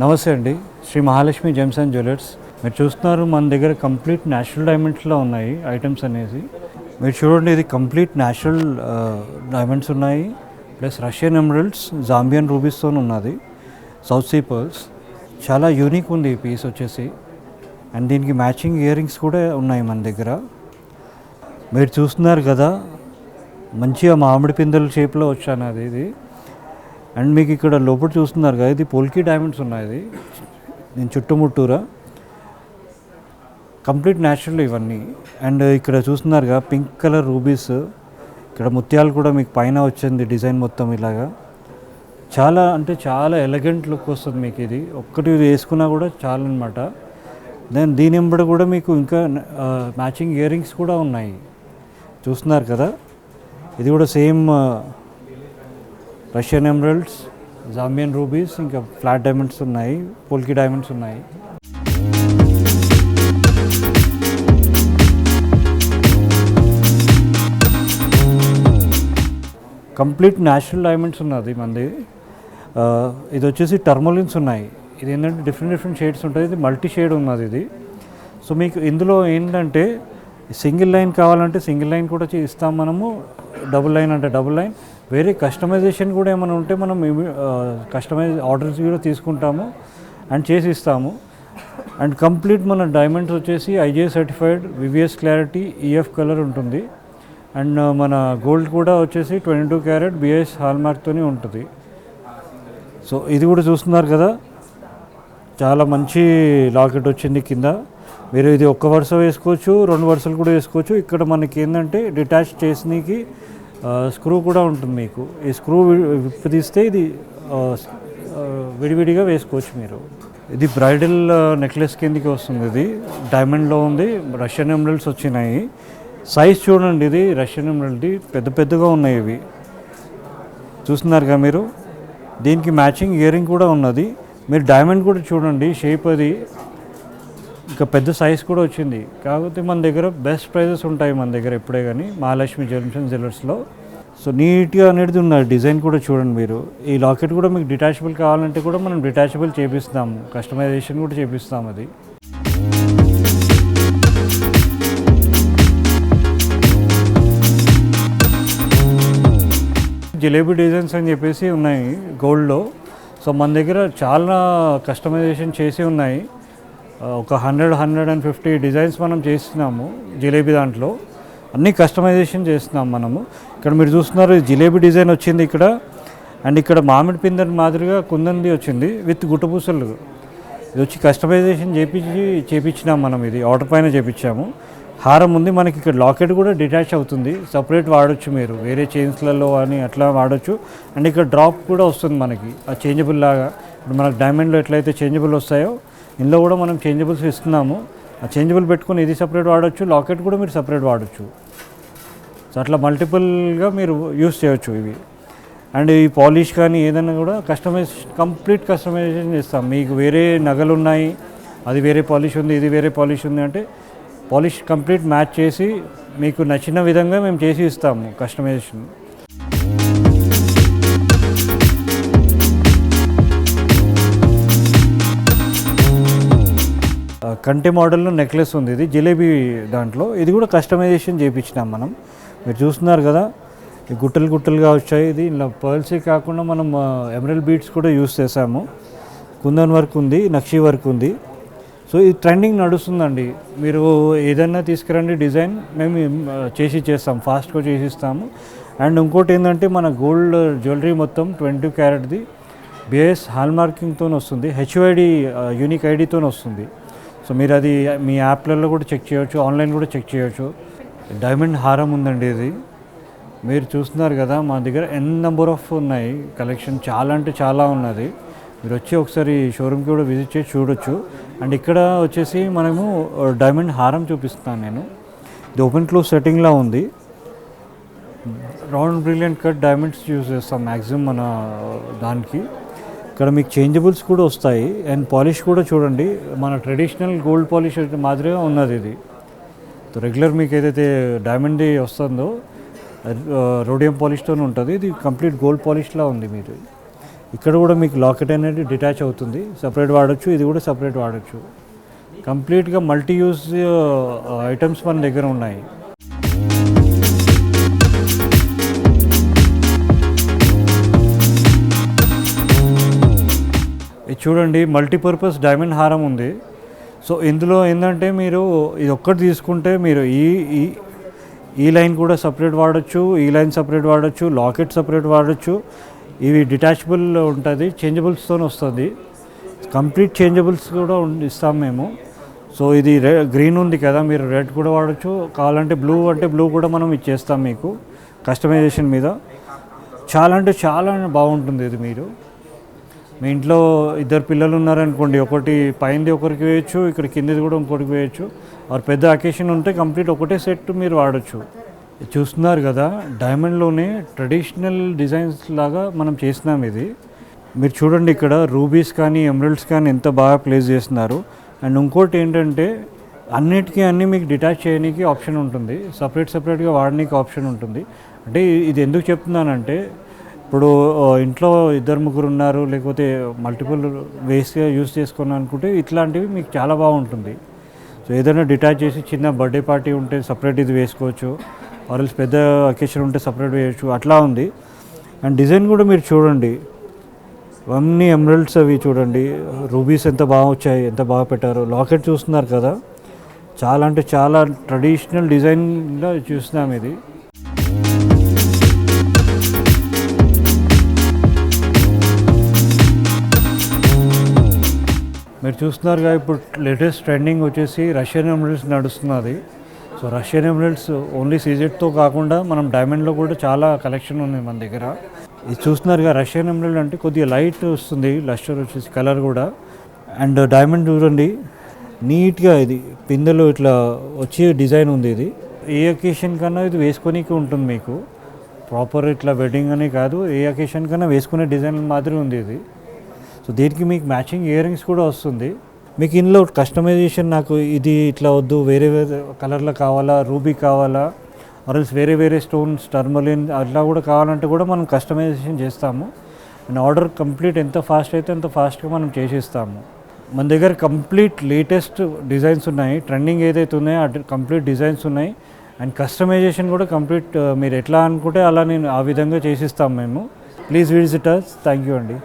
నమస్తే అండి. Shri Mahalakshmi gems and jewellers. మీరు చూస్తున్నారు మన దగ్గర కంప్లీట్ న్యాచురల్ డైమండ్స్లో ఉన్నాయి ఐటమ్స్ అనేసి. మీరు చూడండి, ఇది కంప్లీట్ న్యాచురల్ డైమండ్స్ ఉన్నాయి, ప్లస్ రష్యన్ ఎమరల్డ్స్, జాంబియన్ రూబీస్తో ఉన్నది, సౌత్ సీ పర్ల్స్. చాలా యూనిక్ ఉంది ఈ పీస్ వచ్చేసి. అండ్ దీనికి మ్యాచింగ్ ఇయర్ రింగ్స్ కూడా ఉన్నాయి మన దగ్గర. మీరు చూస్తున్నారు కదా, మంచిగా మామిడి పిందెల షేప్లో వచ్చాను అది ఇది. అండ్ మీకు ఇక్కడ లోపల చూస్తున్నారు కదా, ఇది పోల్కీ డైమండ్స్ ఉన్నాయి. ఇది నేను చుట్టుముట్టూరా కంప్లీట్ న్యాచురల్ ఇవన్నీ. అండ్ ఇక్కడ చూస్తున్నారు కదా, పింక్ కలర్ రూబీస్, ఇక్కడ ముత్యాలు కూడా మీకు పైన వచ్చింది డిజైన్ మొత్తం ఇలాగా. చాలా అంటే చాలా ఎలిగెంట్ లుక్ వస్తుంది మీకు. ఇది ఒక్కటి వేసుకున్నా కూడా చాలా అనమాట. దెన్ దీని వెంబడి కూడా మీకు ఇంకా మ్యాచింగ్ ఇయర్ రింగ్స్ కూడా ఉన్నాయి, చూస్తున్నారు కదా. ఇది కూడా same Russian emeralds, Zambian rubies, ఇంకా ఫ్లాట్ డైమండ్స్ ఉన్నాయి, పోల్కీ డైమండ్స్ ఉన్నాయి. కంప్లీట్ న్యాచురల్ డైమండ్స్ ఉన్నది మనది. ఇది వచ్చేసి టర్మోలిన్స్ ఉన్నాయి. ఇది ఏంటంటే డిఫరెంట్ షేడ్స్ ఉంటుంది. ఇది మల్టీ షేడ్ ఉన్నది ఇది. సో మీకు ఇందులో ఏంటంటే సింగిల్ లైన్ కావాలంటే సింగిల్ లైన్ కూడా ఇస్తాం మనము, డబుల్ లైన్ అంటే డబుల్ లైన్. వేరే కస్టమైజేషన్ కూడా ఏమైనా ఉంటే మనం కస్టమైజ్ ఆర్డర్స్ కూడా తీసుకుంటాము అండ్ చేసి ఇస్తాము. అండ్ కంప్లీట్ మన డైమండ్స్ వచ్చేసి IJ certified, VVS clarity, EF colour ఉంటుంది. అండ్ మన గోల్డ్ కూడా వచ్చేసి 22 క్యారెట్ బిఎస్ హాల్మార్క్తోనే ఉంటుంది. సో ఇది కూడా చూస్తున్నారు కదా, చాలా మంచి లాకెట్ వచ్చింది కింద. మీరు ఇది ఒక్క వరుస వేసుకోవచ్చు, 2 వరుసలు కూడా వేసుకోవచ్చు. ఇక్కడ మనకి ఏంటంటే డిటాచ్ చేసినకి స్క్రూ కూడా ఉంటుంది మీకు. ఈ స్క్రూ విప్పదీస్తే ఇది విడివిడిగా వేసుకోవచ్చు మీరు. ఇది బ్రైడల్ నెక్లెస్ కిందకి వస్తుంది. ఇది డైమండ్లో ఉంది, రష్యన్ ఎమరల్డ్స్ వచ్చినాయి. సైజ్ చూడండి, ఇది రష్యన్ ఎమరల్డ్ది పెద్దగా ఉన్నాయి ఇవి, చూస్తున్నారుగా మీరు. దీనికి మ్యాచింగ్ ఇయర్ రింగ్ కూడా ఉన్నది. మీరు డైమండ్ కూడా చూడండి, షేప్ అది ఇంకా పెద్ద సైజ్ కూడా వచ్చింది. కాకపోతే మన దగ్గర బెస్ట్ ప్రైజెస్ ఉంటాయి మన దగ్గర ఎప్పుడే కానీ మహాలక్ష్మి జెమ్స్ అండ్ జ్యువెలర్స్లో. సో నీట్గా అనేది ఉన్నది. డిజైన్ కూడా చూడండి మీరు. ఈ లాకెట్ కూడా మీకు డిటాచబుల్ కావాలంటే కూడా మనం డిటాచబుల్ చేపిస్తాము, కస్టమైజేషన్ కూడా చేపిస్తాము. అది జిలేబీ డిజైన్స్ అని చెప్పేసి ఉన్నాయి గోల్డ్లో. సో మన దగ్గర చాలా కస్టమైజేషన్ చేసి ఉన్నాయి. ఒక 100-150 డిజైన్స్ మనం చేస్తున్నాము జిలేబీ దాంట్లో. అన్నీ కస్టమైజేషన్ చేస్తున్నాం మనము. ఇక్కడ మీరు చూస్తున్నారు, జిలేబీ డిజైన్ వచ్చింది ఇక్కడ. అండ్ ఇక్కడ మామిడి పిందెల మాదిరిగా కుందంది వచ్చింది విత్ గుట్టపూసలు. ఇది వచ్చి కస్టమైజేషన్ చేపించినాం మనం. ఇది ఆర్డర్ పైన చేపించాము. హారం ఉంది మనకి. ఇక్కడ లాకెట్ కూడా డిటాచ్ అవుతుంది, సపరేట్ వాడచ్చు మీరు, వేరే చైన్స్లలో అని అట్లా వాడచ్చు. అండ్ ఇక్కడ డ్రాప్ కూడా వస్తుంది మనకి, ఆ చేంజబుల్ లాగా. ఇప్పుడు మనకు డైమండ్లో ఎట్లయితే చేంజబుల్ వస్తాయో ఇందులో కూడా మనం చేంజబుల్స్ ఇస్తున్నాము. ఆ చేంజబుల్ పెట్టుకుని ఇది సపరేట్ వాడచ్చు, లాకెట్ కూడా మీరు సపరేట్ వాడచ్చు. సో అట్లా మల్టిపుల్గా మీరు యూస్ చేయొచ్చు ఇవి. అండ్ ఈ పాలిష్ కానీ ఏదైనా కూడా కంప్లీట్ కస్టమైజేషన్ చేస్తాం. మీకు వేరే నగలు ఉన్నాయి, అది వేరే పాలిష్ ఉంది, ఇది వేరే పాలిష్ ఉంది అంటే పాలిష్ కంప్లీట్ మ్యాచ్ చేసి మీకు నచ్చిన విధంగా మేము చేసి ఇస్తాము కస్టమైజేషన్. కంటి మోడల్లో నెక్లెస్ ఉంది, ఇది జిలేబీ దాంట్లో. ఇది కూడా కస్టమైజేషన్ చేయించినాం మనం. మీరు చూస్తున్నారు కదా, ఈ గుట్టలుగా వచ్చాయి. ఇది ఇలా పర్ల్సే కాకుండా మనం ఎమరల్డ్ బీడ్స్ కూడా యూస్ చేసాము. కుందన్ వర్క్ ఉంది, నక్షి వర్క్ ఉంది. సో ఇది ట్రెండింగ్ నడుస్తుందండి. మీరు ఏదైనా తీసుకురండి డిజైన్, మేము చేస్తాం, ఫాస్ట్గా చేసిస్తాము. అండ్ ఇంకోటి ఏంటంటే మన గోల్డ్ జ్యువెలరీ మొత్తం 22 క్యారెట్ది బిఎస్ హాల్మార్కింగ్తో వస్తుంది, హెచ్ఓఐడి యూనిక్ ఐడితో వస్తుంది. సో మీరు అది మీ యాప్లలో కూడా చెక్ చేయొచ్చు, ఆన్లైన్ కూడా చెక్ చేయొచ్చు. డైమండ్ హారం ఉందండి ఇది. మీరు చూస్తున్నారు కదా, మా దగ్గర నెంబర్ ఆఫ్ ఉన్నాయి కలెక్షన్, చాలా అంటే చాలా ఉన్నది. మీరు వచ్చి ఒకసారి షోరూమ్కి కూడా విజిట్ చేసి చూడొచ్చు. అండ్ ఇక్కడ వచ్చేసి మనము డైమండ్ హారం చూపిస్తున్నాను నేను. ఇది ఓపెన్ క్లోజ్ సెట్టింగ్లా ఉంది. Round brilliant cut diamonds use చేస్తాం మ్యాక్సిమం మన దానికి. ఇక్కడ మీకు చేంజబుల్స్ కూడా వస్తాయి. అండ్ పాలిష్ కూడా చూడండి, మన ట్రెడిషనల్ గోల్డ్ పాలిష్ మాదిరిగా ఉన్నది ఇది. రెగ్యులర్ మీకు ఏదైతే డైమండ్ వస్తుందో రోడియం పాలిష్తో ఉంటుంది, ఇది కంప్లీట్ గోల్డ్ పాలిష్లా ఉంది. మీరు ఇక్కడ కూడా మీకు లాకెట్ అనేది డిటాచ్ అవుతుంది, సపరేట్ వాడచ్చు, ఇది కూడా సపరేట్ వాడచ్చు. కంప్లీట్గా మల్టీ యూజ్ ఐటమ్స్ మన దగ్గర ఉన్నాయి. ఇది చూడండి, మల్టీపర్పస్ డైమండ్ హారం ఉంది. సో ఇందులో ఏంటంటే మీరు ఇది ఒక్కటి తీసుకుంటే మీరు ఈ లైన్ కూడా సపరేట్ వాడచ్చు, ఈ లైన్ సపరేట్ వాడచ్చు, లాకెట్ సపరేట్ వాడచ్చు. ఇవి డిటాచబుల్ ఉంటుంది, చేంజబుల్స్తో వస్తుంది. కంప్లీట్ చేంజబుల్స్ కూడా ఇస్తాం మేము. సో ఇది గ్రీన్ ఉంది కదా, మీరు రెడ్ కూడా వాడచ్చు, కావాలంటే బ్లూ అంటే బ్లూ కూడా మనం ఇచ్చేస్తాం మీకు కస్టమైజేషన్ మీద. చాలా అంటే చాలా బాగుంటుంది ఇది. మీరు మీ ఇంట్లో ఇద్దరు పిల్లలు ఉన్నారనుకోండి, ఒకటి పైనది ఒకరికి వేయచ్చు, ఇక్కడ కిందది కూడా ఇంకోటికి వేయచ్చు. ఆర్ పెద్ద అకేషన్ ఉంటే కంప్లీట్ ఒకటే సెట్ మీరు వాడచ్చు. చూస్తున్నారు కదా, డైమండ్లోనే ట్రెడిషనల్ డిజైన్స్ లాగా మనం చేసినాం ఇది. మీరు చూడండి, ఇక్కడ రూబీస్ కానీ ఎమరల్డ్స్ కానీ ఎంత బాగా ప్లేస్ చేస్తున్నారు. అండ్ ఇంకోటి ఏంటంటే అన్నిటికీ అన్నీ మీకు డిటాచ్ చేయడానికి ఆప్షన్ ఉంటుంది, సపరేట్గా వాడడానికి ఆప్షన్ ఉంటుంది. అంటే ఇది ఎందుకు చెప్తున్నానంటే, ఇప్పుడు ఇంట్లో ఇద్దరు ముగ్గురు ఉన్నారు, లేకపోతే మల్టిపుల్ వేస్గా యూస్ చేసుకుని అనుకుంటే ఇట్లాంటివి మీకు చాలా బాగుంటుంది. సో ఏదైనా డిటాచ్ చేసి చిన్న బర్త్డే పార్టీ ఉంటే సపరేట్ ఇది వేసుకోవచ్చు, ఆర్ఎల్స్ పెద్ద అకేషన్ ఉంటే సపరేట్ వేయచ్చు, అట్లా ఉంది. అండ్ డిజైన్ కూడా మీరు చూడండి, అన్ని ఎమరల్డ్స్ అవి చూడండి, రూబీస్ ఎంత బాగా వచ్చాయి, ఎంత బాగా పెట్టారు. లాకెట్ చూస్తున్నారు కదా, చాలా అంటే చాలా ట్రెడిషనల్ డిజైన్లో చూస్తున్నాం ఇది. మీరు చూస్తున్నారుగా, ఇప్పుడు లేటెస్ట్ ట్రెండింగ్ వచ్చేసి రష్యన్ ఎమరల్డ్స్ నడుస్తున్నది. సో రష్యన్ ఎమరల్డ్స్ ఓన్లీ సీజెట్తో కాకుండా మనం డైమండ్లో కూడా చాలా కలెక్షన్ ఉంది మన దగ్గర. ఇది చూస్తున్నారుగా, రష్యన్ ఎమరల్డ్ అంటే కొద్దిగా లైట్ వస్తుంది, లస్టర్ వచ్చేసి కలర్ కూడా. అండ్ డైమండ్ చూడండి, నీట్గా ఇది పిందెలో ఇట్లా వచ్చే డిజైన్ ఉంది. ఇది ఏ అకేషన్ కన్నా ఇది వేసుకొనికి ఉంటుంది మీకు. ప్రాపర్ ఇట్లా వెడ్డింగ్ అని కాదు, ఏ అకేషన్ కన్నా వేసుకునే డిజైన్ మాదిరి ఉంది ఇది. సో దీనికి మీకు మ్యాచింగ్ ఇయర్ రింగ్స్ కూడా వస్తుంది. మీకు ఇందులో కస్టమైజేషన్ నాకు ఇది ఇట్లా వద్దు, వేరే వేరే కలర్లో కావాలా, రూబీ కావాలా, ఆర్ఎల్స్ వేరే స్టోన్స్ టర్మలిన్ అట్లా కూడా కావాలంటే కూడా మనం కస్టమైజేషన్ చేస్తాము. అండ్ ఆర్డర్ కంప్లీట్ ఎంత ఫాస్ట్ అయితే అంత ఫాస్ట్గా మనం చేసిస్తాము. మన దగ్గర కంప్లీట్ లేటెస్ట్ డిజైన్స్ ఉన్నాయి, ట్రెండింగ్ ఏదైతే ఉన్నాయో కంప్లీట్ డిజైన్స్ ఉన్నాయి. అండ్ కస్టమైజేషన్ కూడా కంప్లీట్ మీరు ఎట్లా అనుకుంటే అలా నేను ఆ విధంగా చేసిస్తాము మేము. Please visit us. Thank you అండి.